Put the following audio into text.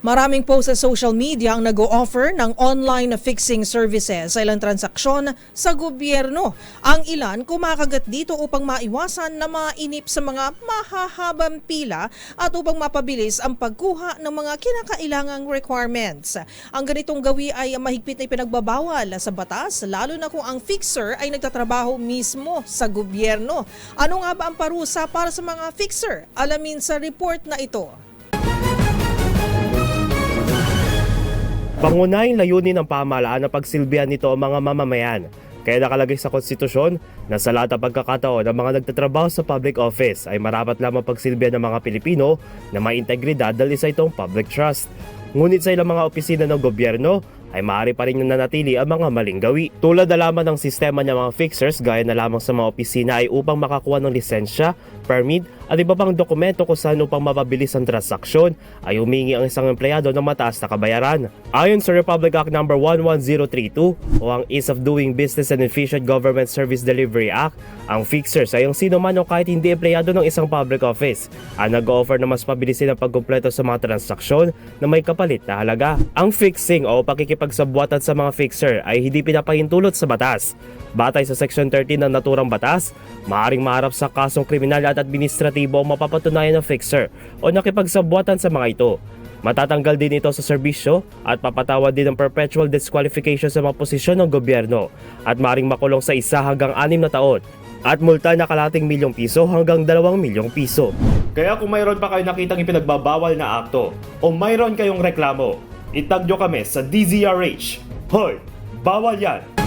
Maraming post sa social media ang nag-o-offer ng online fixing services sa ilang transaksyon sa gobyerno. Ang ilan kumakagat dito upang maiwasan na mainip sa mga mahahabang pila at upang mapabilis ang pagkuha ng mga kinakailangang requirements. Ang ganitong gawi ay mahigpit na ipinagbabawal sa batas, lalo na kung ang fixer ay nagtatrabaho mismo sa gobyerno. Ano nga ba ang parusa para sa mga fixer? Alamin sa report na ito. Pangunahing layunin ng pamahalaan na pagsilbihan nito ang mga mamamayan. Kaya nakalagay sa konstitusyon na sa lahat ng pagkakataon ng mga nagtatrabaho sa public office ay marapat lamang pagsilbihan ng mga Pilipino na may integridad dahil isa itong public trust. Ngunit sa ilang mga opisina ng gobyerno ay maaari pa rin nananatili ang mga maling gawi. Tulad na lamang ng sistema ng mga fixers gaya na lamang sa mga opisina ay upang makakuha ng lisensya, permit at iba pang dokumento kung saan upang mapabilis ang transaksyon ay humingi ang isang empleyado ng mataas na kabayaran. Ayon sa Republic Act No. 11032 o ang Ease of Doing Business and Efficient Government Service Delivery Act, ang fixers ay ang sino man o kahit hindi empleyado ng isang public office ang nag-o-offer na mas pabilisin ang pagkumpleto sa mga transaksyon na may kapalit na halaga. Ang fixing o pakikipagsabuatan sa mga fixer ay hindi pinapahintulot sa batas. Batay sa Section 13 ng naturang batas, maaaring maharap sa kasong kriminal at administratibo ang mapapatunayan ng fixer o nakipagsabuatan sa mga ito. Matatanggal din ito sa serbisyo at papatawad din ng perpetual disqualification sa mga posisyon ng gobyerno at maaaring makulong sa 1 hanggang 6 na taon at multa na kalahating milyong piso hanggang 2 milyong piso. Kaya kung mayroon pa kayo nakitang ipinagbabawal na akto o mayroon kayong reklamo, itag nyo kami sa DZRH. Hoy! Bawal yan!